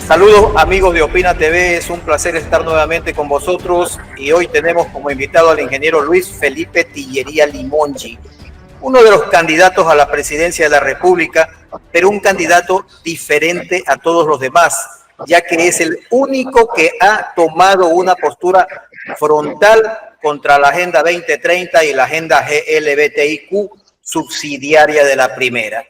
Saludos amigos de Opina TV, es un placer estar nuevamente con vosotros y hoy tenemos como invitado al ingeniero Luis Felipe Tillería Limongi, uno de los candidatos a la presidencia de la República, pero un candidato diferente a todos los demás, ya que es el único que ha tomado una postura frontal contra la Agenda 2030 y la Agenda GLBTIQ subsidiaria de la primera.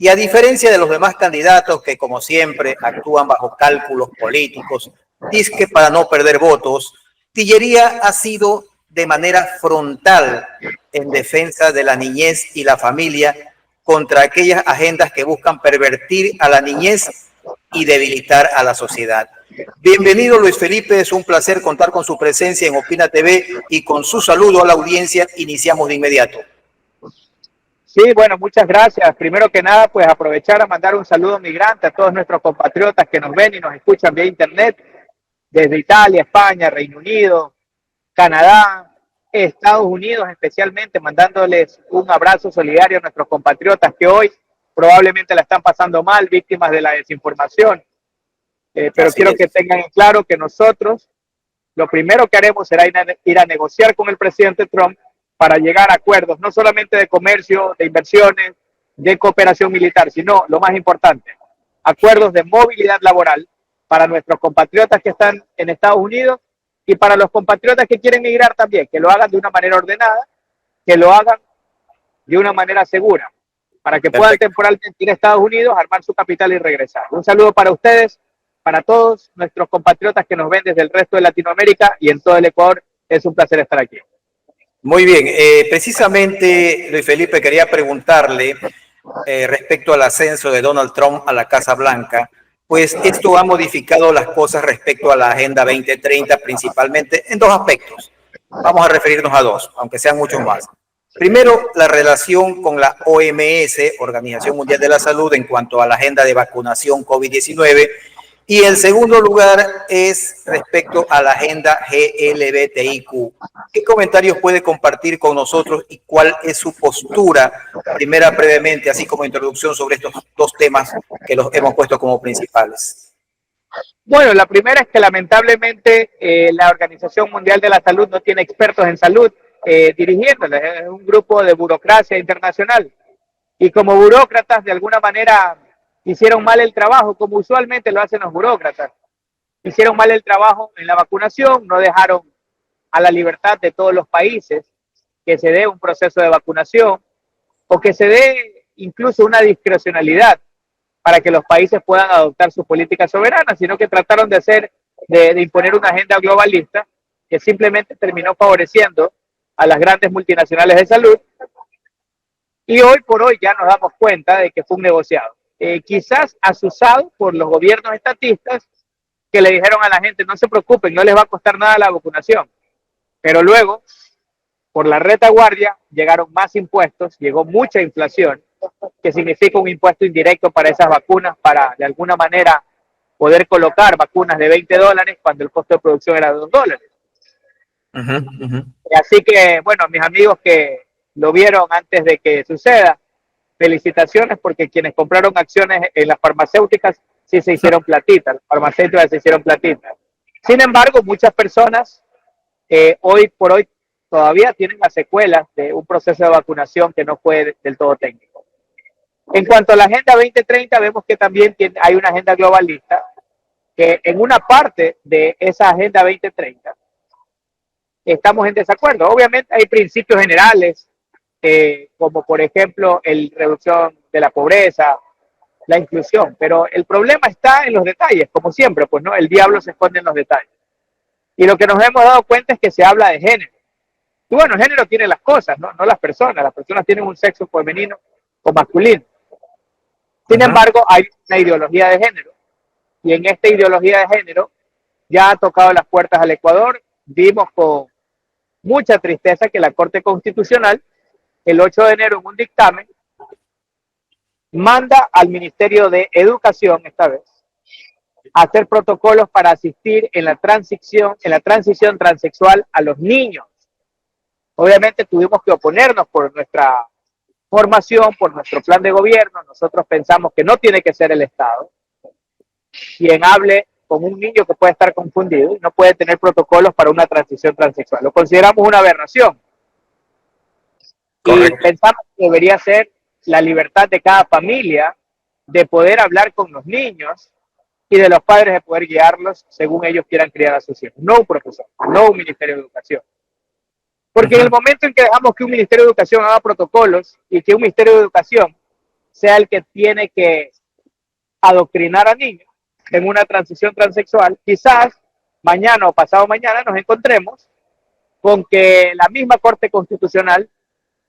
Y a diferencia de los demás candidatos que, como siempre, actúan bajo cálculos políticos, dizque para no perder votos, Tillería ha sido de manera frontal en defensa de la niñez y la familia contra aquellas agendas que buscan pervertir a la niñez y debilitar a la sociedad. Bienvenido Luis Felipe, es un placer contar con su presencia en Opina TV y con su saludo a la audiencia iniciamos de inmediato. Sí, bueno, muchas gracias. Primero que nada, pues aprovechar a mandar un saludo migrante a todos nuestros compatriotas que nos ven y nos escuchan vía internet, desde Italia, España, Reino Unido, Canadá, Estados Unidos especialmente, mandándoles un abrazo solidario a nuestros compatriotas que hoy probablemente la están pasando mal, víctimas de la desinformación. Pero quiero que tengan claro que nosotros lo primero que haremos será ir a negociar con el presidente Trump para llegar a acuerdos, no solamente de comercio, de inversiones, de cooperación militar, sino, lo más importante, acuerdos de movilidad laboral para nuestros compatriotas que están en Estados Unidos y para los compatriotas que quieren migrar también, que lo hagan de una manera ordenada, que lo hagan de una manera segura, para que puedan temporalmente ir a Estados Unidos, armar su capital y regresar. Un saludo para ustedes, para todos nuestros compatriotas que nos ven desde el resto de Latinoamérica y en todo el Ecuador. Es un placer estar aquí. Muy bien, precisamente Luis Felipe quería preguntarle respecto al ascenso de Donald Trump a la Casa Blanca, pues esto ha modificado las cosas respecto a la Agenda 2030 principalmente en dos aspectos. Vamos a referirnos a dos, aunque sean muchos más. Primero, la relación con la OMS, Organización Mundial de la Salud, en cuanto a la agenda de vacunación COVID-19. Y en segundo lugar es respecto a la agenda GLBTIQ. ¿Qué comentarios puede compartir con nosotros y cuál es su postura, primera brevemente, así como introducción sobre estos dos temas que los hemos puesto como principales? Bueno, la primera es que lamentablemente la Organización Mundial de la Salud no tiene expertos en salud dirigiéndoles, es un grupo de burocracia internacional. Y como burócratas, de alguna manera, hicieron mal el trabajo, como usualmente lo hacen los burócratas. Hicieron mal el trabajo en la vacunación, no dejaron a la libertad de todos los países que se dé un proceso de vacunación o que se dé incluso una discrecionalidad para que los países puedan adoptar sus políticas soberanas, sino que trataron de imponer una agenda globalista que simplemente terminó favoreciendo a las grandes multinacionales de salud. Y hoy por hoy ya nos damos cuenta de que fue un negociado. Quizás asusado por los gobiernos estatistas que le dijeron a la gente, no se preocupen, no les va a costar nada la vacunación. Pero luego, por la retaguardia, llegaron más impuestos, llegó mucha inflación, que significa un impuesto indirecto para esas vacunas, para de alguna manera poder colocar vacunas de $20 cuando el costo de producción era de $2. Así que, bueno, mis amigos que lo vieron antes de que suceda, felicitaciones porque quienes compraron acciones en las farmacéuticas sí se hicieron platitas, las farmacéuticas se hicieron platitas. Sin embargo, muchas personas hoy por hoy todavía tienen las secuelas de un proceso de vacunación que no fue del todo técnico. En cuanto a la Agenda 2030, vemos que también hay una agenda globalista que en una parte de esa Agenda 2030 estamos en desacuerdo. Obviamente hay principios generales, como por ejemplo la reducción de la pobreza, la inclusión, pero el problema está en los detalles, como siempre, pues no, el diablo se esconde en los detalles. Y lo que nos hemos dado cuenta es que se habla de género. Y bueno, el género tiene las cosas, no las personas tienen un sexo femenino o masculino. Sin embargo, hay una ideología de género, y en esta ideología de género ya ha tocado las puertas al Ecuador. Vimos con mucha tristeza que la Corte Constitucional, el 8 de enero en un dictamen, manda al Ministerio de Educación, esta vez, a hacer protocolos para asistir en la transición transexual a los niños. Obviamente tuvimos que oponernos por nuestra formación, por nuestro plan de gobierno. Nosotros pensamos que no tiene que ser el Estado. quien hable con un niño que puede estar confundido y no puede tener protocolos para una transición transexual. Lo consideramos una aberración. Y Correcto. pensamos que debería ser la libertad de cada familia de poder hablar con los niños y de los padres de poder guiarlos según ellos quieran criar a sus hijos. No un profesor, no un ministerio de educación. Porque en el momento en que dejamos que un ministerio de educación haga protocolos y que un ministerio de educación sea el que tiene que adoctrinar a niños en una transición transexual, quizás mañana o pasado mañana nos encontremos con que la misma Corte Constitucional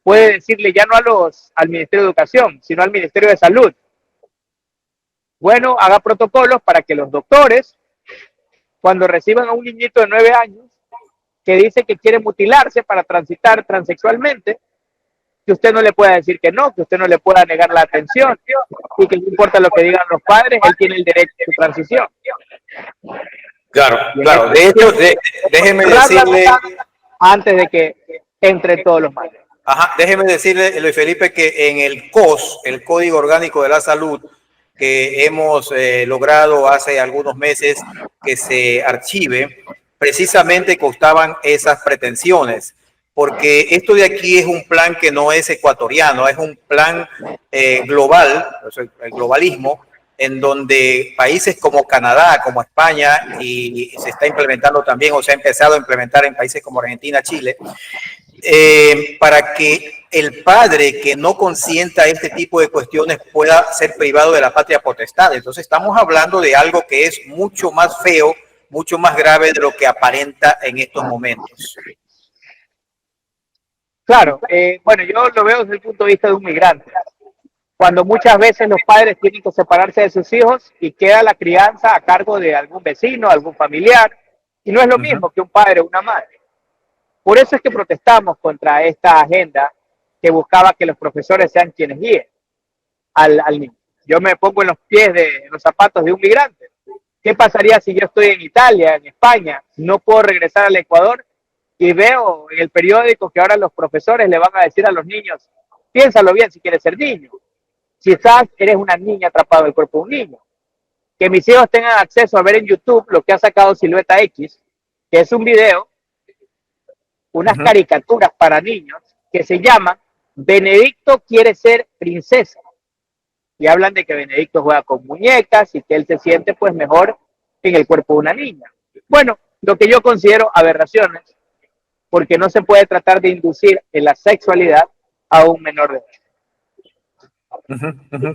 puede decirle ya no al Ministerio de Educación, sino al Ministerio de Salud. Bueno, haga protocolos para que los doctores, cuando reciban a un niñito de 9 años que dice que quiere mutilarse para transitar transexualmente, que usted no le pueda decir que no, que usted no le pueda negar la atención y que no importa lo que digan los padres, él tiene el derecho a su transición. Claro, claro. De hecho, déjeme decirle, antes de que entre todos los padres. ajá, déjeme decirle, Luis Felipe, que en el COS, el Código Orgánico de la Salud, que hemos logrado hace algunos meses que se archive, precisamente constaban esas pretensiones, porque esto de aquí es un plan que no es ecuatoriano, es un plan global, el globalismo, en donde países como Canadá, como España, y se está implementando también, o se ha empezado a implementar en países como Argentina, Chile, para que el padre que no consienta este tipo de cuestiones pueda ser privado de la patria potestad. Entonces estamos hablando de algo que es mucho más feo, mucho más grave de lo que aparenta en estos momentos. Claro, bueno, yo lo veo desde el punto de vista de un migrante. Cuando muchas veces los padres tienen que separarse de sus hijos y queda la crianza a cargo de algún vecino, algún familiar, y no es lo mismo que un padre o una madre. Por eso es que protestamos contra esta agenda que buscaba que los profesores sean quienes guíen al niño. Yo me pongo en los pies de los zapatos de un migrante. ¿Qué pasaría si yo estoy en Italia, en España, no puedo regresar al Ecuador y veo en el periódico que ahora los profesores le van a decir a los niños, piénsalo bien si quieres ser niño? Quizás eres una niña atrapada en el cuerpo de un niño. Que mis hijos tengan acceso a ver en YouTube lo que ha sacado Silueta X, que es un video, unas caricaturas para niños que se llaman Benedicto quiere ser princesa. Y hablan de que Benedicto juega con muñecas y que él se siente pues mejor en el cuerpo de una niña. Bueno, lo que yo considero aberraciones, porque no se puede tratar de inducir en la sexualidad a un menor de edad.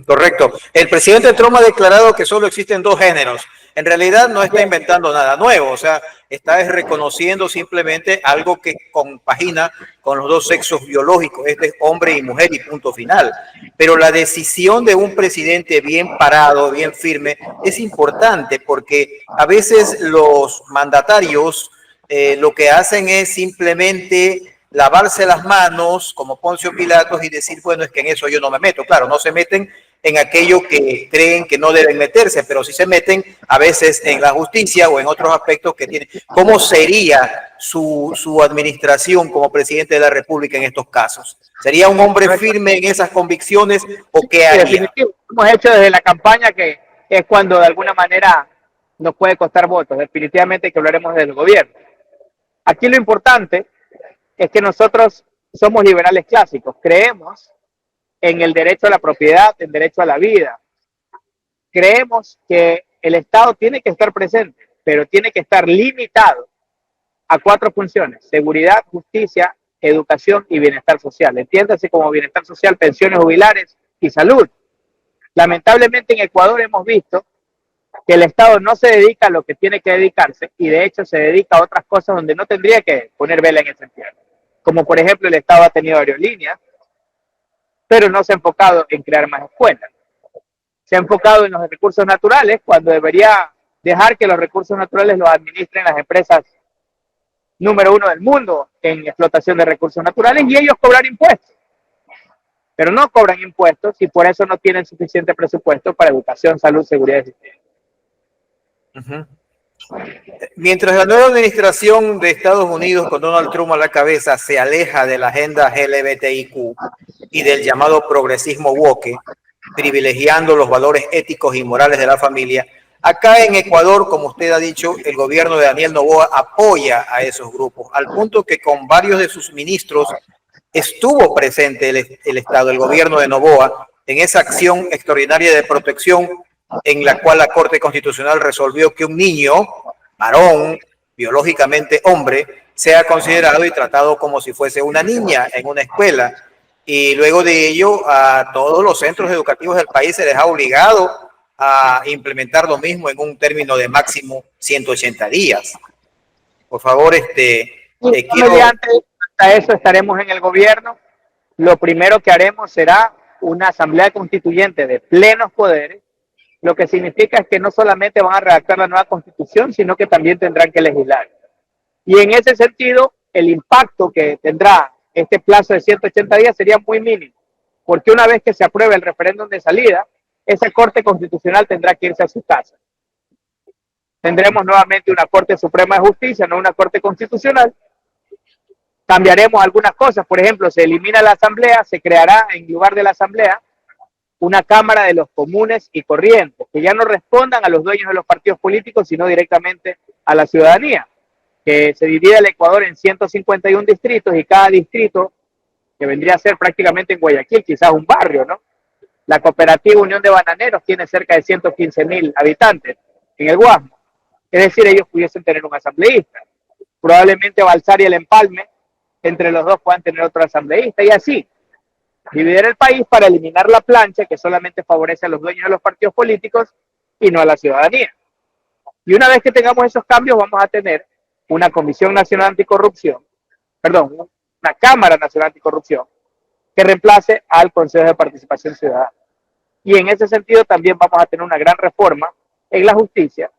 Correcto. El presidente Trump ha declarado que solo existen dos géneros. En realidad no está inventando nada nuevo, o sea, está reconociendo simplemente algo que compagina con los dos sexos biológicos, este es hombre y mujer y punto final. Pero la decisión de un presidente bien parado, bien firme, es importante porque a veces los mandatarios lo que hacen es simplemente lavarse las manos como Poncio Pilatos y decir, bueno, es que en eso yo no me meto. Claro, no se meten en aquello que creen que no deben meterse, pero sí se meten a veces en la justicia o en otros aspectos que tienen. ¿Cómo sería su administración como presidente de la República en estos casos? ¿Sería un hombre firme en esas convicciones o qué haría? Hemos hecho desde la campaña que es cuando de alguna manera nos puede costar votos. Definitivamente que hablaremos del gobierno. Aquí lo importante es que nosotros somos liberales clásicos, creemos en el derecho a la propiedad, en el derecho a la vida. Creemos que el Estado tiene que estar presente, pero tiene que estar limitado a 4 funciones: seguridad, justicia, educación y bienestar social. Entiéndase como bienestar social, pensiones jubilares y salud. Lamentablemente en Ecuador hemos visto que el Estado no se dedica a lo que tiene que dedicarse y de hecho se dedica a otras cosas donde no tendría que poner vela en ese entierro. Como por ejemplo el Estado ha tenido aerolíneas, pero no se ha enfocado en crear más escuelas. Se ha enfocado en los recursos naturales cuando debería dejar que los recursos naturales los administren las empresas número 1 del mundo en explotación de recursos naturales y ellos cobrar impuestos. Pero no cobran impuestos y por eso no tienen suficiente presupuesto para educación, salud, seguridad y sistema. Mientras la nueva administración de Estados Unidos con Donald Trump a la cabeza se aleja de la agenda LGBTIQ y del llamado progresismo woke, privilegiando los valores éticos y morales de la familia, Acá en Ecuador, como usted ha dicho, el gobierno de Daniel Noboa apoya a esos grupos, al punto que con varios de sus ministros estuvo presente el Estado, el gobierno de Noboa, en esa acción extraordinaria de protección en la cual la Corte Constitucional resolvió que un niño, varón, biológicamente hombre, sea considerado y tratado como si fuese una niña en una escuela. Y luego de ello, a todos los centros educativos del país se les ha obligado a implementar lo mismo en un término de máximo 180 días. Por favor, quiero... Mediante a eso estaremos en el gobierno. Lo primero que haremos será una asamblea constituyente de plenos poderes, lo que significa es que no solamente van a redactar la nueva constitución, sino que también tendrán que legislar. Y en ese sentido, el impacto que tendrá este plazo de 180 días sería muy mínimo, porque una vez que se apruebe el referéndum de salida, esa Corte Constitucional tendrá que irse a su casa. Tendremos nuevamente una Corte Suprema de Justicia, no una Corte Constitucional. Cambiaremos algunas cosas, por ejemplo, se elimina la Asamblea, se creará en lugar de la Asamblea una Cámara de los Comunes y Corrientes, que ya no respondan a los dueños de los partidos políticos, sino directamente a la ciudadanía, que se divide el Ecuador en 151 distritos y cada distrito, que vendría a ser prácticamente en Guayaquil, quizás un barrio, ¿no? La cooperativa Unión de Bananeros tiene cerca de 115.000 habitantes en el Guasmo. Es decir, ellos pudiesen tener un asambleísta. Probablemente Balsar y el Empalme, entre los dos puedan tener otro asambleísta y así. Dividir el país para eliminar la plancha que solamente favorece a los dueños de los partidos políticos y no a la ciudadanía. Y una vez que tengamos esos cambios, vamos a tener una Comisión Nacional Anticorrupción, una Cámara Nacional Anticorrupción, que reemplace al Consejo de Participación Ciudadana. Y en ese sentido también vamos a tener una gran reforma en la justicia,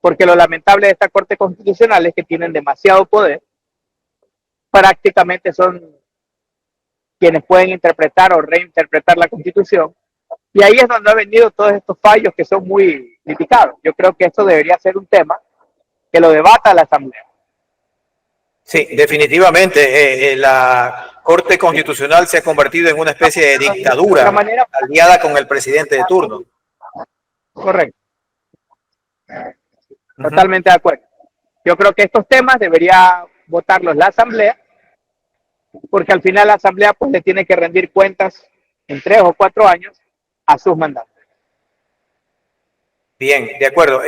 porque lo lamentable de esta Corte Constitucional es que tienen demasiado poder, prácticamente son quienes pueden interpretar o reinterpretar la Constitución, y ahí es donde han venido todos estos fallos que son muy criticados. Yo creo que esto debería ser un tema que lo debata la Asamblea. Sí, definitivamente. La Corte Constitucional se ha convertido en una especie de dictadura aliada con el presidente de turno. Correcto. Totalmente de acuerdo. Yo creo que estos temas debería votarlos la Asamblea, porque al final la Asamblea pues le tiene que rendir cuentas en 3 o 4 años a sus mandatos. Bien, de acuerdo.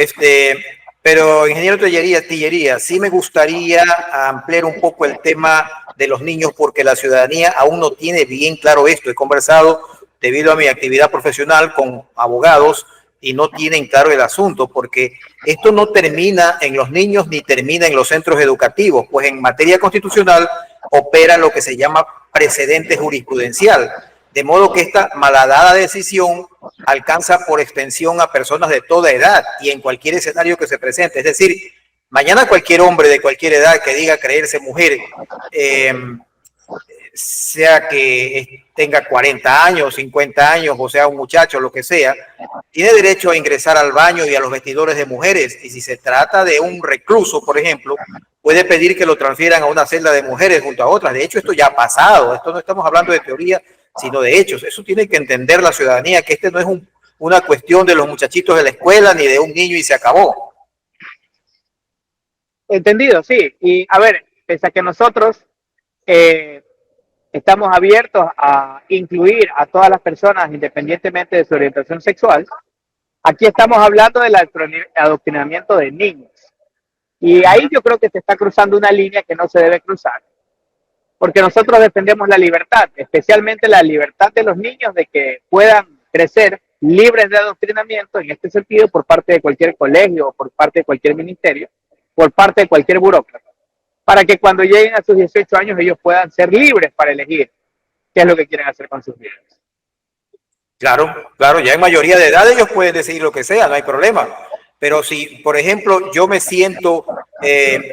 Pero ingeniero Tillería, sí me gustaría ampliar un poco el tema de los niños porque la ciudadanía aún no tiene bien claro esto. He conversado debido a mi actividad profesional con abogados y no tienen claro el asunto porque esto no termina en los niños ni termina en los centros educativos, pues en materia constitucional opera lo que se llama precedente jurisprudencial, de modo que esta malhadada decisión alcanza por extensión a personas de toda edad y en cualquier escenario que se presente. Es decir, mañana cualquier hombre de cualquier edad que diga creerse mujer, sea que tenga 40 años, 50 años, o sea un muchacho, lo que sea, tiene derecho a ingresar al baño y a los vestidores de mujeres. Y si se trata de un recluso, por ejemplo, puede pedir que lo transfieran a una celda de mujeres junto a otras. De hecho, esto ya ha pasado. Esto no estamos hablando de teoría, sino de hechos. Eso tiene que entender la ciudadanía, que este no es una cuestión de los muchachitos de la escuela ni de un niño y se acabó. Entendido, sí. Y a ver, pese a que nosotros estamos abiertos a incluir a todas las personas independientemente de su orientación sexual, aquí estamos hablando del adoctrinamiento de niños. Y ahí yo creo que se está cruzando una línea que no se debe cruzar, porque nosotros defendemos la libertad, especialmente la libertad de los niños de que puedan crecer libres de adoctrinamiento, en este sentido, por parte de cualquier colegio, por parte de cualquier ministerio, por parte de cualquier burócrata, para que cuando lleguen a sus 18 años ellos puedan ser libres para elegir qué es lo que quieren hacer con sus vidas. Claro, claro, ya en mayoría de edad ellos pueden decidir lo que sea, no hay problema. Pero si, por ejemplo, yo me siento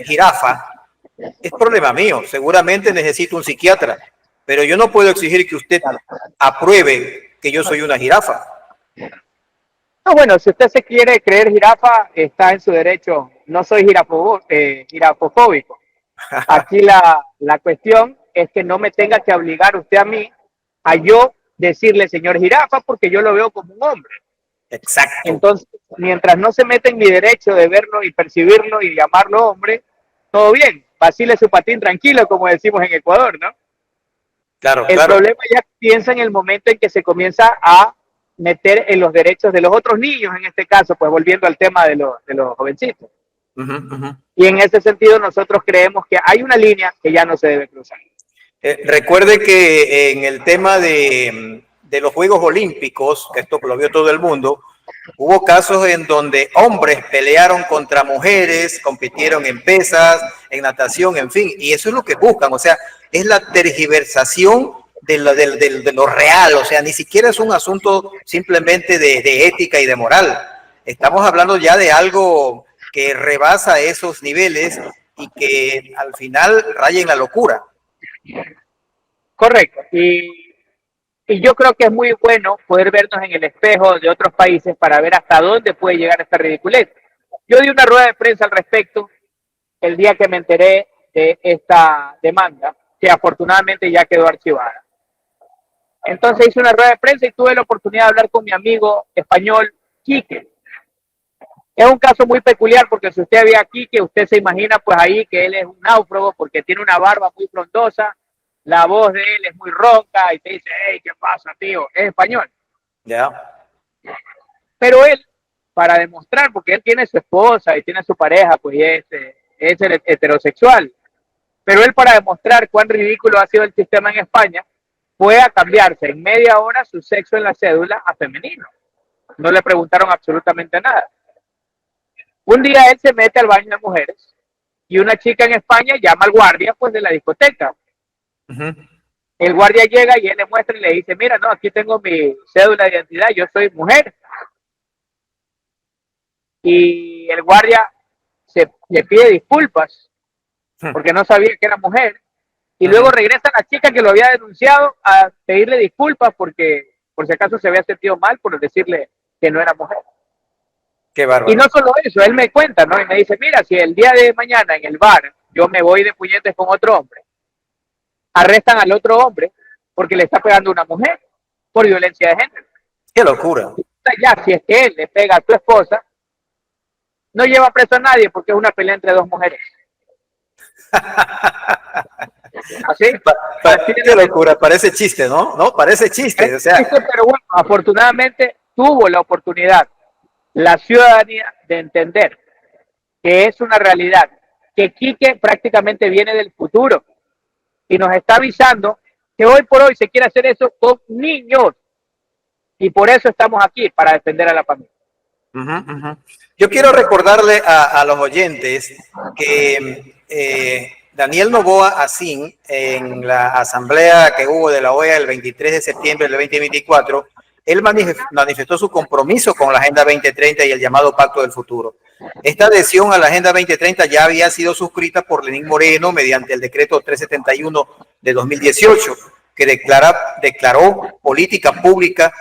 jirafa, es problema mío. Seguramente necesito un psiquiatra, pero yo no puedo exigir que usted apruebe que yo soy una jirafa. No, bueno, si usted se quiere creer jirafa, está en su derecho. No soy jirafofóbico. Aquí la cuestión es que no me tenga que obligar usted a mí a yo decirle señor jirafa porque yo lo veo como un hombre. Exacto. Entonces, mientras no se mete en mi derecho de verlo y percibirlo y llamarlo hombre, todo bien, vacile su patín tranquilo, como decimos en Ecuador, ¿no? Claro, El claro. problema ya piensa en el momento en que se comienza a meter en los derechos de los otros niños, en este caso, pues volviendo al tema de los jovencitos. Y en ese sentido nosotros creemos que hay una línea que ya no se debe cruzar. Recuerde que en el tema de los Juegos Olímpicos, que esto lo vio todo el mundo, hubo casos en donde hombres pelearon contra mujeres, compitieron en pesas, en natación, en fin, y eso es lo que buscan, o sea, es la tergiversación de lo real, o sea, ni siquiera es un asunto simplemente de ética y de moral. Estamos hablando ya de algo que rebasa esos niveles y que al final raya en la locura. Correcto. Y yo creo que es muy bueno poder vernos en el espejo de otros países para ver hasta dónde puede llegar esta ridiculez. Yo di una rueda de prensa al respecto el día que me enteré de esta demanda, que afortunadamente ya quedó archivada. Entonces hice una rueda de prensa y tuve la oportunidad de hablar con mi amigo español, Quique. Es un caso muy peculiar porque si usted ve a Quique, usted se imagina pues ahí que él es un náufrago porque tiene una barba muy frondosa, la voz de él es muy ronca y te dice, hey, ¿qué pasa, tío? Es español. Ya. Pero él, para demostrar, porque él tiene su esposa y tiene su pareja, pues es heterosexual. Pero él, para demostrar cuán ridículo ha sido el sistema en España, fue a cambiarse en media hora su sexo en la cédula a femenino. No le preguntaron absolutamente nada. Un día él se mete al baño de mujeres y una chica en España llama al guardia pues de la discoteca. El guardia llega y él le muestra y le dice, mira, no, aquí tengo mi cédula de identidad, yo soy mujer. Y el guardia le pide disculpas porque no sabía que era mujer. Y luego regresa la chica que lo había denunciado a pedirle disculpas porque por si acaso se había sentido mal por decirle que no era mujer. Qué bárbaro. Y no solo eso, él me cuenta, ¿no? Y me dice, mira, si el día de mañana en el bar yo me voy de puñetes con otro hombre, arrestan al otro hombre porque le está pegando a una mujer por violencia de género. Qué locura. Ya, si es que él le pega a tu esposa, no lleva preso a nadie porque es una pelea entre dos mujeres. ¿Así? Qué locura, parece chiste, ¿no? No, parece chiste. O sea. Pero bueno, afortunadamente tuvo la oportunidad la ciudadanía de entender que es una realidad, que Quique prácticamente viene del futuro y nos está avisando que hoy por hoy se quiere hacer eso con niños y por eso estamos aquí, para defender a la familia. Yo quiero recordarle a los oyentes que Daniel Noboa Asín, en la asamblea que hubo de la OEA el 23 de septiembre del 2024, él manifestó su compromiso con la Agenda 2030 y el llamado Pacto del Futuro. Esta adhesión a la Agenda 2030 ya había sido suscrita por Lenín Moreno mediante el decreto 371 de 2018, que declaró política pública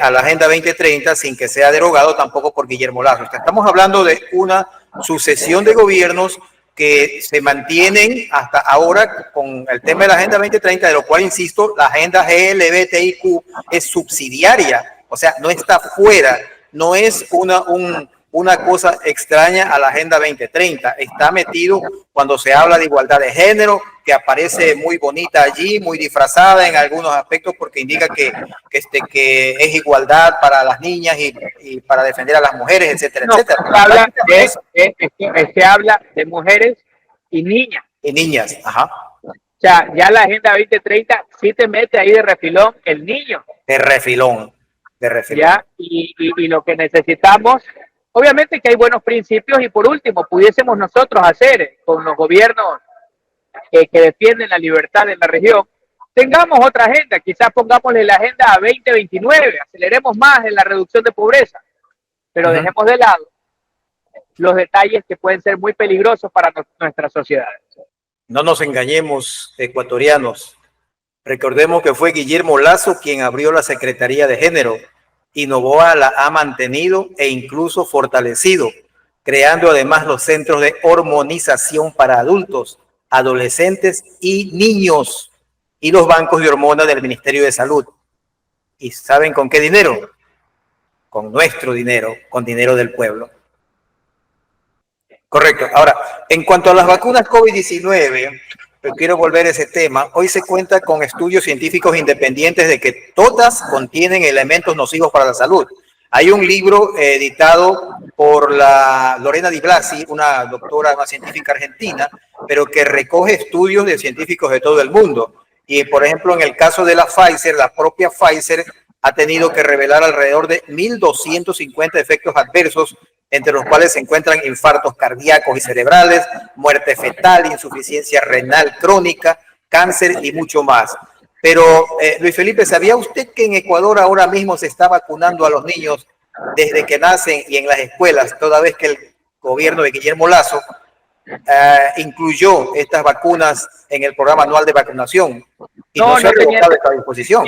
a la Agenda 2030 sin que sea derogado tampoco por Guillermo Lazo. Estamos hablando de una sucesión de gobiernos que se mantienen hasta ahora con el tema de la Agenda 2030, de lo cual, insisto, la Agenda GLBTIQ es subsidiaria, o sea, no está fuera, no es una cosa extraña a la Agenda 2030, está metido cuando se habla de igualdad de género, que aparece muy bonita allí, muy disfrazada en algunos aspectos porque indica que es igualdad para las niñas y para defender a las mujeres, etcétera, etcétera. Se habla de mujeres y niñas. Y niñas, ajá. O sea, ya la Agenda 2030 sí te mete ahí de refilón el niño. De refilón. Ya, y lo que necesitamos, obviamente que hay buenos principios y por último, pudiésemos nosotros hacer con los gobiernos que defienden la libertad en la región, tengamos otra agenda, quizás pongámosle la agenda 2029, aceleremos más en la reducción de pobreza, pero dejemos de lado los detalles que pueden ser muy peligrosos para nuestras sociedades. No nos engañemos, ecuatorianos. Recordemos que fue Guillermo Lazo quien abrió la Secretaría de Género y Noboa la ha mantenido e incluso fortalecido, creando además los centros de hormonización para adultos, adolescentes y niños y los bancos de hormonas del Ministerio de Salud. ¿Y saben con qué dinero? con nuestro dinero, con dinero del pueblo. Correcto. Ahora, en cuanto a las vacunas COVID-19, quiero volver a ese tema. Hoy se cuenta con estudios científicos independientes de que todas contienen elementos nocivos para la salud. Hay un libro editado por la Lorena Di Blasi, una doctora, una científica argentina, pero que recoge estudios de científicos de todo el mundo. Y, por ejemplo, en el caso de la Pfizer, la propia Pfizer ha tenido que revelar alrededor de 1.250 efectos adversos, entre los cuales se encuentran infartos cardíacos y cerebrales, muerte fetal, insuficiencia renal crónica, cáncer y mucho más. Pero, Luis Felipe, ¿sabía usted que en Ecuador ahora mismo se está vacunando a los niños desde que nacen y en las escuelas, toda vez que el gobierno de Guillermo Lasso incluyó estas vacunas en el programa anual de vacunación? Y no se ha revocado esta disposición.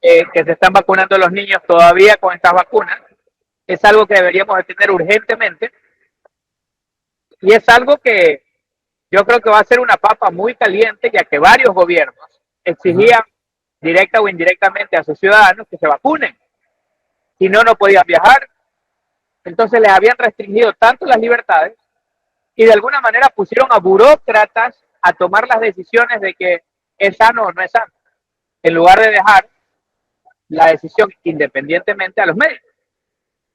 Que se están vacunando los niños todavía con estas vacunas. Es algo que deberíamos de tener urgentemente y es algo que yo creo que va a ser una papa muy caliente, ya que varios gobiernos exigían directa o indirectamente a sus ciudadanos que se vacunen. Si no, no podían viajar. Entonces les habían restringido tanto las libertades y de alguna manera pusieron a burócratas a tomar las decisiones de que es sano o no es sano, en lugar de dejar la decisión independientemente a los médicos.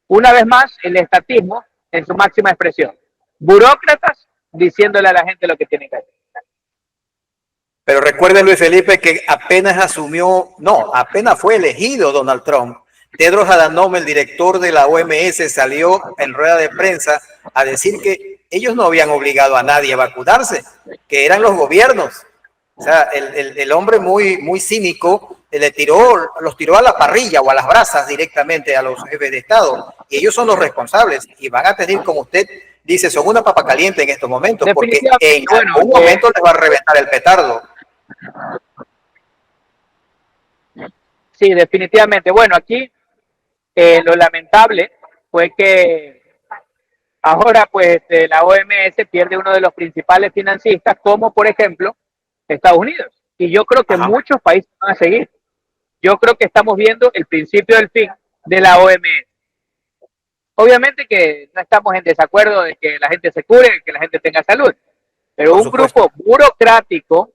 Una vez más, el estatismo en su máxima expresión. Burócratas diciéndole a la gente lo que tiene que hacer. Pero recuerde, Luis Felipe, que apenas fue elegido Donald Trump. Tedros Adhanom, el director de la OMS, salió en rueda de prensa a decir que ellos no habían obligado a nadie a vacunarse, que eran los gobiernos. O sea, el hombre muy cínico los tiró a la parrilla o a las brasas directamente a los jefes de Estado. Y ellos son los responsables y van a tener, como usted dice, son una papa caliente en estos momentos, porque en algún momento les va a reventar el petardo. Sí, definitivamente. Bueno, aquí lo lamentable fue que ahora pues la OMS pierde uno de los principales financistas, como por ejemplo Estados Unidos. Y yo creo que muchos países van a seguir. Yo creo que estamos viendo el principio del fin de la OMS. Obviamente que no estamos en desacuerdo de que la gente se cure, que la gente tenga salud, pero un grupo burocrático,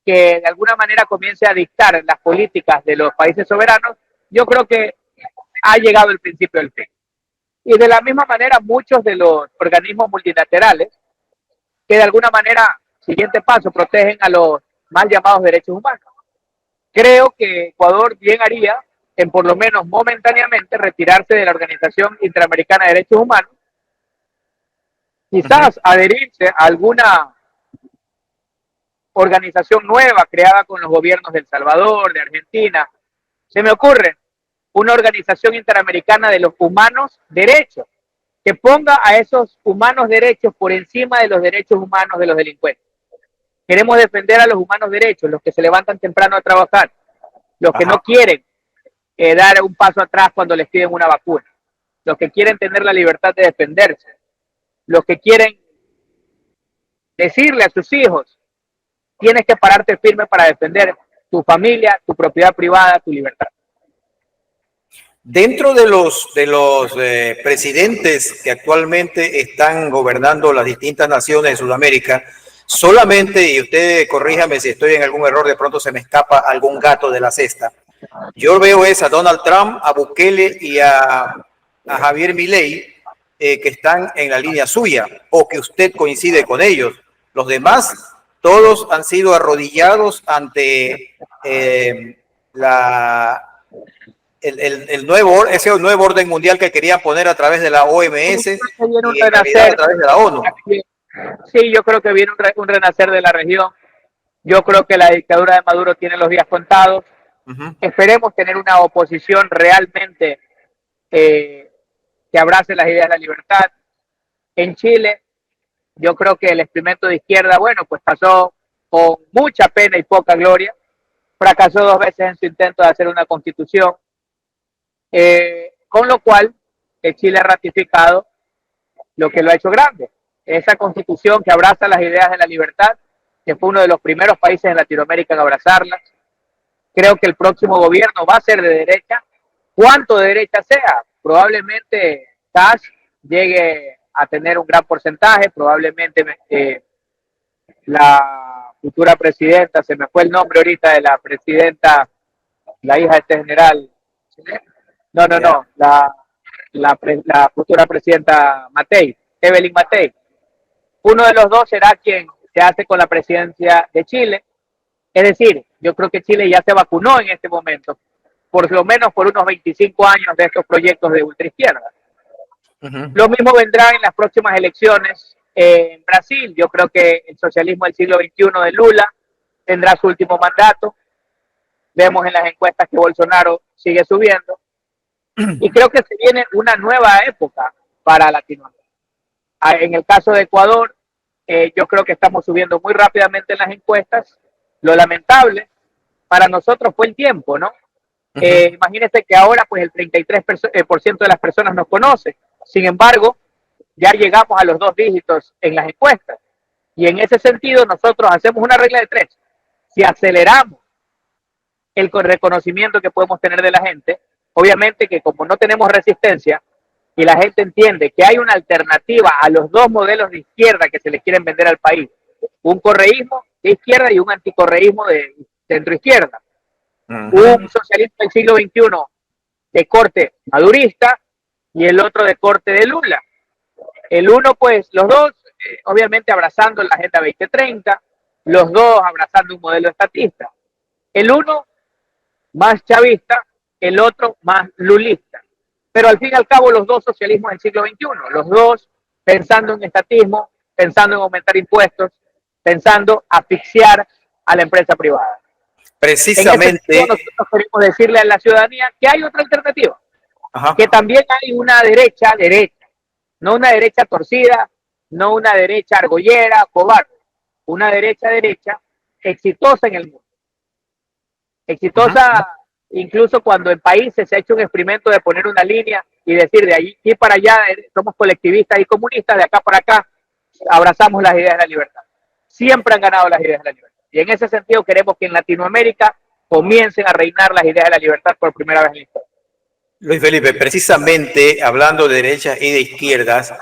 que de alguna manera comience a dictar las políticas de los países soberanos, yo creo que ha llegado el principio del fin. Y de la misma manera, muchos de los organismos multilaterales, que de alguna manera, siguiente paso, protegen a los mal llamados derechos humanos. Creo que Ecuador bien haría en por lo menos momentáneamente retirarse de la Organización Interamericana de Derechos Humanos, quizás adherirse a alguna organización nueva creada con los gobiernos de El Salvador, de Argentina. Se me ocurre una organización interamericana de los humanos derechos, que ponga a esos humanos derechos por encima de los derechos humanos de los delincuentes. Queremos defender a los humanos derechos, los que se levantan temprano a trabajar, los que no quieren dar un paso atrás cuando les piden una vacuna, los que quieren tener la libertad de defenderse, los que quieren decirle a sus hijos, tienes que pararte firme para defender tu familia, tu propiedad privada, tu libertad. Dentro de los presidentes que actualmente están gobernando las distintas naciones de Sudamérica, solamente, y usted corríjame si estoy en algún error, de pronto se me escapa algún gato de la cesta, yo veo a Donald Trump, a Bukele y a Javier Milei, que están en la línea suya, o que usted coincide con ellos. Los demás, todos han sido arrodillados ante ese nuevo orden mundial que querían poner a través de la OMS y en realidad a través de la ONU. Sí, yo creo que viene un renacer de la región. Yo creo que la dictadura de Maduro tiene los días contados. Esperemos tener una oposición realmente que abrace las ideas de la libertad. En Chile, yo creo que el experimento de izquierda, bueno, pues pasó con mucha pena y poca gloria. Fracasó 2 veces en su intento de hacer una constitución. Con lo cual, Chile ha ratificado lo que lo ha hecho grande. Esa constitución que abraza las ideas de la libertad, que fue uno de los primeros países en Latinoamérica en abrazarlas, Creo que el próximo gobierno va a ser de derecha. ¿Cuánto de derecha sea? Probablemente Kass llegue a tener un gran porcentaje, probablemente la futura presidenta, se me fue el nombre ahorita de la presidenta, la hija de este general, no, la futura presidenta Matei, Evelyn Matei. Uno de los dos será quien se hace con la presidencia de Chile. Es decir, yo creo que Chile ya se vacunó en este momento, por lo menos por unos 25 años de estos proyectos de ultraizquierda. Lo mismo vendrá en las próximas elecciones en Brasil. Yo creo que el socialismo del siglo XXI de Lula tendrá su último mandato. Vemos en las encuestas que Bolsonaro sigue subiendo. Y creo que se viene una nueva época para Latinoamérica. En el caso de Ecuador, yo creo que estamos subiendo muy rápidamente en las encuestas. Lo lamentable para nosotros fue el tiempo, ¿no? Imagínense que ahora pues el 33% de las personas nos conoce. Sin embargo, ya llegamos a los 2 dígitos en las encuestas. Y en ese sentido nosotros hacemos una regla de 3. Si aceleramos el reconocimiento que podemos tener de la gente, obviamente que como no tenemos resistencia y la gente entiende que hay una alternativa a los 2 modelos de izquierda que se le quieren vender al país, un correísmo de izquierda y un anticorreísmo de centro izquierda, un socialismo del siglo XXI de corte madurista y el otro de corte de Lula. El uno, pues, los dos, obviamente abrazando la Agenda 2030, los dos abrazando un modelo estatista. El uno más chavista, el otro más lulista. Pero al fin y al cabo los dos socialismos del siglo XXI, los dos pensando en estatismo, pensando en aumentar impuestos, pensando asfixiar a la empresa privada. Precisamente. Nosotros queremos decirle a la ciudadanía que hay otra alternativa, que también hay una derecha, no una derecha torcida, no una derecha argollera, cobarde, una derecha exitosa en el mundo. Exitosa incluso cuando en países se ha hecho un experimento de poner una línea y decir de allí para allá somos colectivistas y comunistas, de acá para acá abrazamos las ideas de la libertad. Siempre han ganado las ideas de la libertad. Y en ese sentido queremos que en Latinoamérica comiencen a reinar las ideas de la libertad por primera vez en la historia. Luis Felipe, precisamente hablando de derechas y de izquierdas,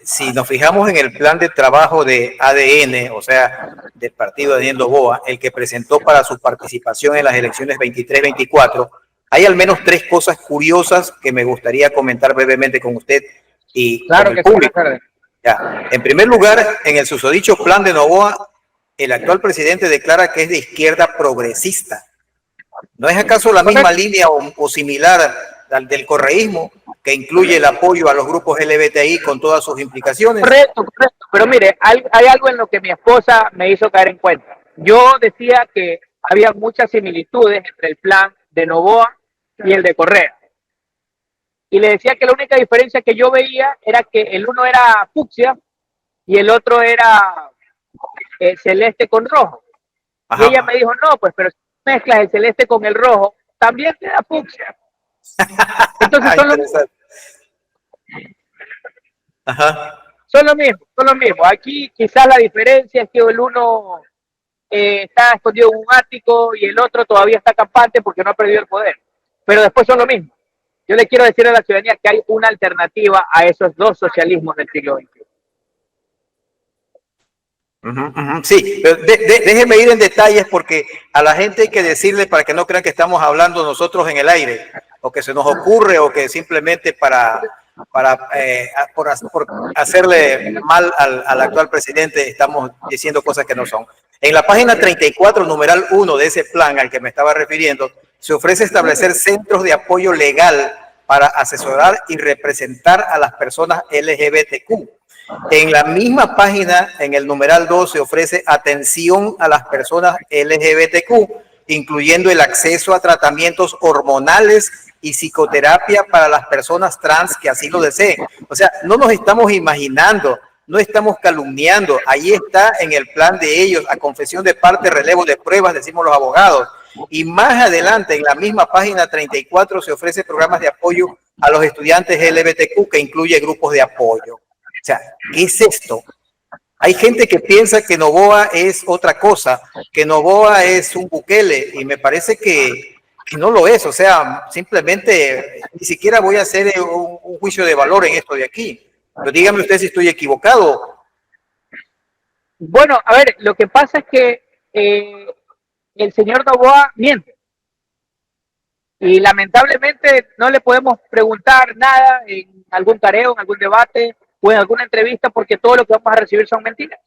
si nos fijamos en el plan de trabajo de ADN, o sea, del partido de Daniel Noboa, el que presentó para su participación en las elecciones 23-24, hay al menos 3 cosas curiosas que me gustaría comentar brevemente con usted y claro con el público. Ya. En primer lugar, en el susodicho plan de Noboa, el actual presidente declara que es de izquierda progresista. ¿No es acaso la misma línea o similar al del correísmo, que incluye el apoyo a los grupos LGBTI con todas sus implicaciones? Correcto. Pero mire, hay algo en lo que mi esposa me hizo caer en cuenta. Yo decía que había muchas similitudes entre el plan de Noboa y el de Correa. Y le decía que la única diferencia que yo veía era que el uno era fucsia y el otro era celeste con rojo. Ajá. Y ella me dijo, no, pues, pero si mezclas el celeste con el rojo, también te da fucsia. Entonces son lo mismo. Aquí quizás la diferencia es que el uno está escondido en un ático y el otro todavía está campante porque no ha perdido el poder. Pero después son lo mismo. Yo le quiero decir a la ciudadanía que hay una alternativa a esos 2 socialismos del siglo XXI. Sí, pero déjenme ir en detalles porque a la gente hay que decirle para que no crean que estamos hablando nosotros en el aire o que se nos ocurre o que simplemente por hacerle mal al actual presidente estamos diciendo cosas que no son. En la página 34, numeral 1 de ese plan al que me estaba refiriendo, se ofrece establecer centros de apoyo legal para asesorar y representar a las personas LGBTQ. En la misma página, en el numeral 2, se ofrece atención a las personas LGBTQ, incluyendo el acceso a tratamientos hormonales y psicoterapia para las personas trans que así lo deseen. O sea, no nos estamos imaginando, no estamos calumniando. Ahí está en el plan de ellos, a confesión de parte, relevo de pruebas, decimos los abogados. Y más adelante, en la misma página 34, se ofrece programas de apoyo a los estudiantes LGBTQ, que incluye grupos de apoyo. O sea, ¿qué es esto? Hay gente que piensa que Noboa es otra cosa, que Noboa es un Bukele, y me parece que no lo es. O sea, simplemente ni siquiera voy a hacer un juicio de valor en esto de aquí. Pero dígame usted si estoy equivocado. Bueno, a ver, lo que pasa es que el señor Noboa miente. Y lamentablemente no le podemos preguntar nada en algún tareo, en algún debate o en alguna entrevista porque todo lo que vamos a recibir son mentiras.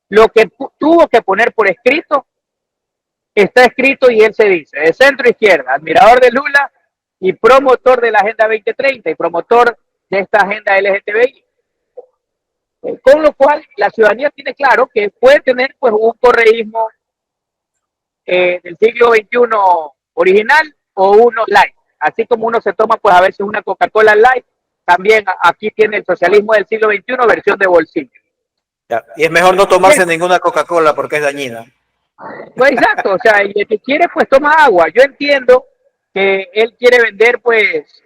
Lo que tuvo que poner por escrito está escrito y él se dice, de centro izquierda, admirador de Lula y promotor de la Agenda 2030 y promotor de esta agenda LGTBI. Con lo cual la ciudadanía tiene claro que puede tener pues un correísmo del siglo XXI original o uno light. Así como uno se toma pues a veces una Coca-Cola light, también aquí tiene el socialismo del siglo XXI versión de bolsillo. Ya. Y es mejor no tomarse ninguna Coca-Cola porque es dañina. Pues exacto, o sea, y el que quiere pues toma agua. Yo entiendo que él quiere vender pues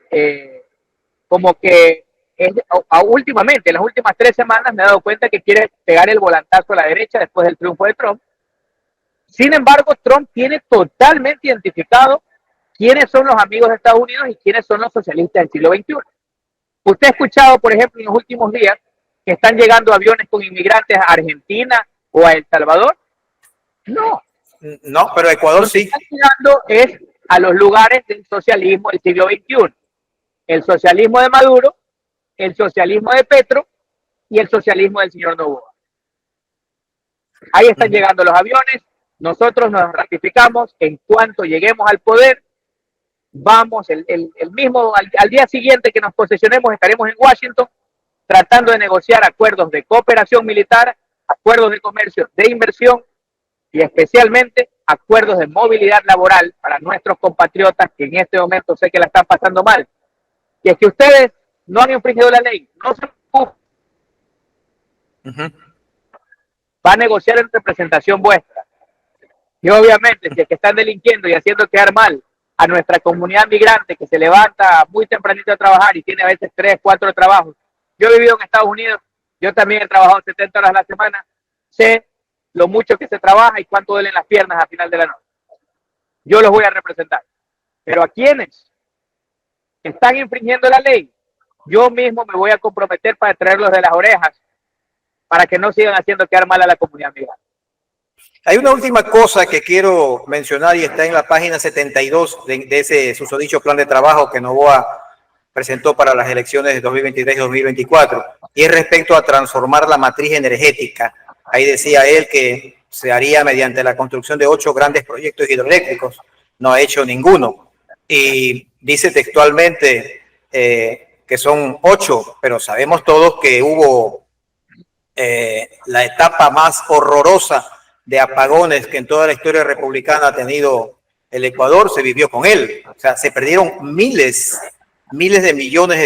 como que últimamente, en las últimas 3 semanas me he dado cuenta que quiere pegar el volantazo a la derecha después del triunfo de Trump. Sin embargo, Trump tiene totalmente identificado quiénes son los amigos de Estados Unidos y quiénes son los socialistas del siglo XXI. Usted ha escuchado, por ejemplo, en los últimos días que están llegando aviones con inmigrantes a Argentina o a El Salvador. No. No, pero Ecuador sí. Lo que están llegando es a los lugares del socialismo del siglo XXI. El socialismo de Maduro, el socialismo de Petro y el socialismo del señor Noboa. Ahí están llegando los aviones. Nosotros nos ratificamos en cuanto lleguemos al poder. Vamos, al día siguiente que nos posesionemos estaremos en Washington tratando de negociar acuerdos de cooperación militar, acuerdos de comercio, de inversión y especialmente acuerdos de movilidad laboral para nuestros compatriotas que en este momento sé que la están pasando mal. Y es que ustedes no han infringido la ley, no se va a negociar en representación vuestra. Y obviamente, si es que están delinquiendo y haciendo quedar mal a nuestra comunidad migrante que se levanta muy tempranito a trabajar y tiene a veces 3, 4 trabajos. Yo he vivido en Estados Unidos, yo también he trabajado 70 horas a la semana, sé lo mucho que se trabaja y cuánto duelen las piernas al final de la noche. Yo los voy a representar. Pero a quienes están infringiendo la ley, yo mismo me voy a comprometer para traerlos de las orejas para que no sigan haciendo quedar mal a la comunidad migrante. Hay una última cosa que quiero mencionar y está en la página 72 de ese susodicho plan de trabajo que Noboa presentó para las elecciones de 2023 y 2024, y es respecto a transformar la matriz energética. Ahí decía él que se haría mediante la construcción de 8 grandes proyectos hidroeléctricos. No ha hecho ninguno. Y dice textualmente que son 8, pero sabemos todos que hubo la etapa más horrorosa de apagones que en toda la historia republicana ha tenido el Ecuador, se vivió con él. O sea, se perdieron miles de millones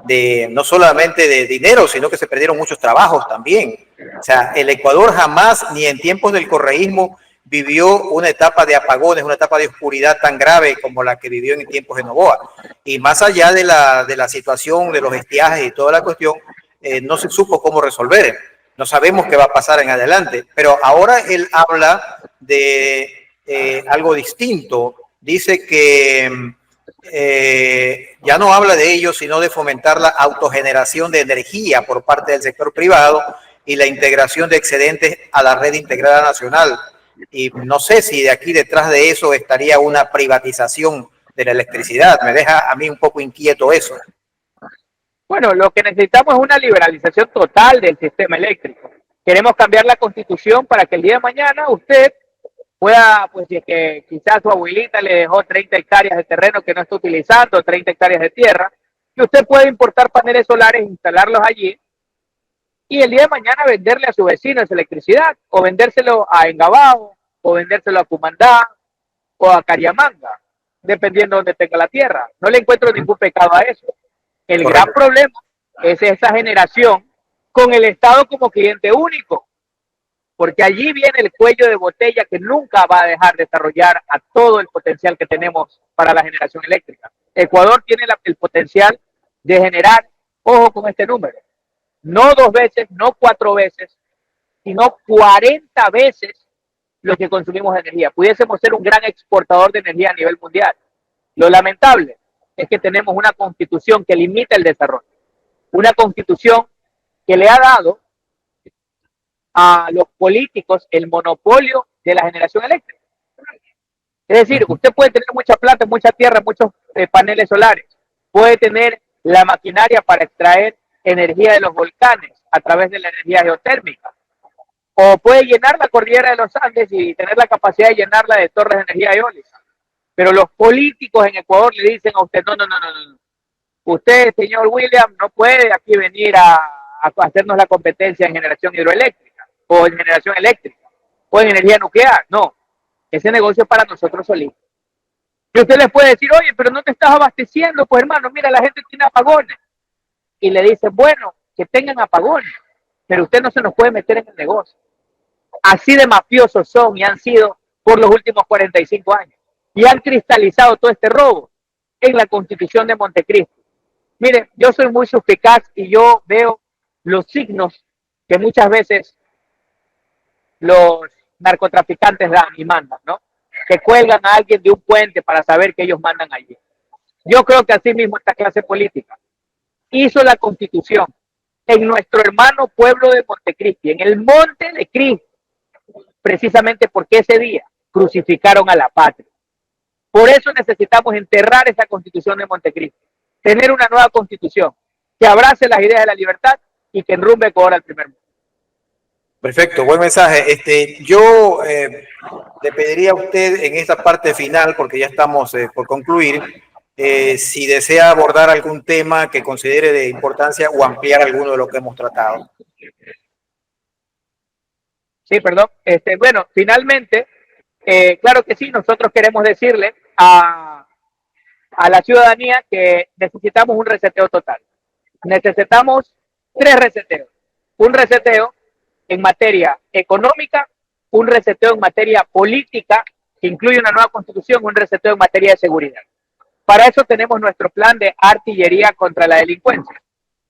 de no solamente de dinero, sino que se perdieron muchos trabajos también. O sea, el Ecuador jamás, ni en tiempos del correísmo, vivió una etapa de apagones, una etapa de oscuridad tan grave como la que vivió en tiempos de Noboa. Y más allá de la situación de los estiajes y toda la cuestión, no se supo cómo resolver. No sabemos qué va a pasar en adelante. Pero ahora él habla de algo distinto. Dice que ya no habla de ello, sino de fomentar la autogeneración de energía por parte del sector privado y la integración de excedentes a la red integrada nacional. Y no sé si de aquí detrás de eso estaría una privatización de la electricidad. Me deja a mí un poco inquieto eso. Bueno, lo que necesitamos es una liberalización total del sistema eléctrico. Queremos cambiar la constitución para que el día de mañana usted pueda, pues si es que quizás su abuelita le dejó 30 hectáreas de terreno que no está utilizando, 30 hectáreas de tierra, que usted pueda importar paneles solares, instalarlos allí y el día de mañana venderle a su vecino esa electricidad, o vendérselo a Engabao, o vendérselo a Cumandá, o a Cariamanga, dependiendo de donde tenga la tierra. No le encuentro ningún pecado a eso. El gran problema es esa generación con el Estado como cliente único, porque allí viene el cuello de botella que nunca va a dejar desarrollar a todo el potencial que tenemos para la generación eléctrica. Ecuador tiene el potencial de generar, ojo con este número, no 2 veces, no 4 veces, sino 40 veces lo que consumimos de energía. Pudiésemos ser un gran exportador de energía a nivel mundial. Lo lamentable es que tenemos una constitución que limita el desarrollo, una constitución que le ha dado a los políticos el monopolio de la generación eléctrica. Es decir, usted puede tener mucha plata, mucha tierra, muchos paneles solares, puede tener la maquinaria para extraer energía de los volcanes a través de la energía geotérmica, o puede llenar la cordillera de los Andes y tener la capacidad de llenarla de torres de energía eólica. Pero los políticos en Ecuador le dicen a usted, no. Usted, señor William, no puede aquí venir a hacernos la competencia en generación hidroeléctrica, o en generación eléctrica, o en energía nuclear. No, ese negocio es para nosotros solitos. Y usted les puede decir, oye, pero no te estás abasteciendo, pues hermano, mira, la gente tiene apagones. Y le dice, bueno, que tengan apagones, pero usted no se nos puede meter en el negocio. Así de mafiosos son y han sido por los últimos 45 años. Y han cristalizado todo este robo en la Constitución de Montecristo. Mire, yo soy muy suspicaz y yo veo los signos que muchas veces los narcotraficantes dan y mandan, ¿no? Que cuelgan a alguien de un puente para saber que ellos mandan allí. Yo creo que así mismo esta clase política hizo la Constitución en nuestro hermano pueblo de Montecristi, en el Monte de Cristo, precisamente porque ese día crucificaron a la patria. Por eso necesitamos enterrar esa Constitución de Montecristi, tener una nueva Constitución que abrace las ideas de la libertad y que enrumbe Ecuador al primer mundo. Perfecto, buen mensaje. Yo le pediría a usted en esta parte final, porque ya estamos por concluir, si desea abordar algún tema que considere de importancia o ampliar alguno de lo que hemos tratado. Sí, perdón. Bueno, finalmente, claro que sí, nosotros queremos decirle a la ciudadanía que necesitamos un reseteo total. Necesitamos 3 reseteos. Un reseteo en materia económica, un reseteo en materia política, que incluye una nueva constitución, un reseteo en materia de seguridad. Para eso tenemos nuestro plan de artillería contra la delincuencia.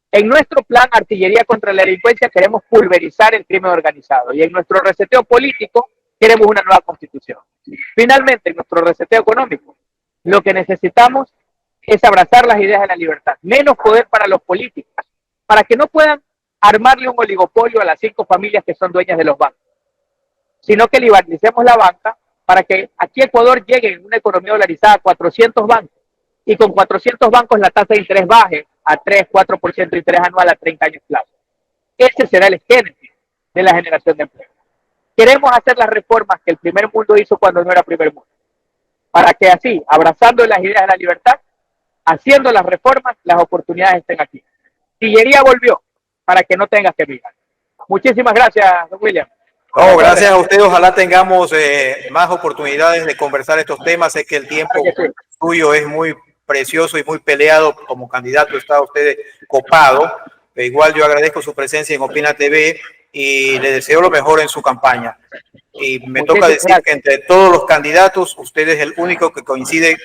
En nuestro plan artillería contra la delincuencia queremos pulverizar el crimen organizado y en nuestro reseteo político queremos una nueva constitución. Finalmente, en nuestro reseteo económico, lo que necesitamos es abrazar las ideas de la libertad, menos poder para los políticos, para que no puedan armarle un oligopolio a las 5 familias que son dueñas de los bancos, sino que liberticemos la banca para que aquí Ecuador llegue en una economía dolarizada a 400 bancos y con 400 bancos la tasa de interés baje a 3-4% de interés anual a 30 años plazo. Ese será el génesis de la generación de empleo. Queremos hacer las reformas que el primer mundo hizo cuando no era primer mundo, para que así, abrazando las ideas de la libertad, haciendo las reformas, las oportunidades estén aquí. Sillería volvió, para que no tengas que mirar. Muchísimas gracias, don William. Oh, gracias a ustedes. Ojalá tengamos más oportunidades de conversar estos temas. Sé que el tiempo suyo es muy precioso y muy peleado. Como candidato está usted copado. Igual yo agradezco su presencia en Opina TV y le deseo lo mejor en su campaña. Y me toca decir que entre todos los candidatos, usted es el único que coincide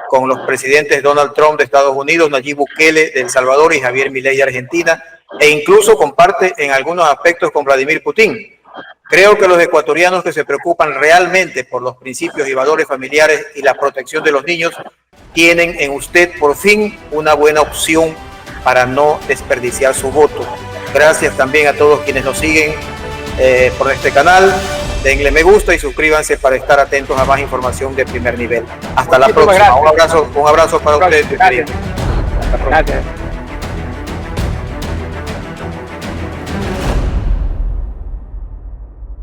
con los presidentes Donald Trump de Estados Unidos, Nayib Bukele de El Salvador y Javier Milei de Argentina, e incluso comparte en algunos aspectos con Vladimir Putin. Creo que los ecuatorianos que se preocupan realmente por los principios y valores familiares y la protección de los niños tienen en usted por fin una buena opción para no desperdiciar su voto. Gracias también a todos quienes nos siguen por este canal. Denle me gusta y suscríbanse para estar atentos a más información de primer nivel. Hasta la próxima. Un abrazo para ustedes. Gracias.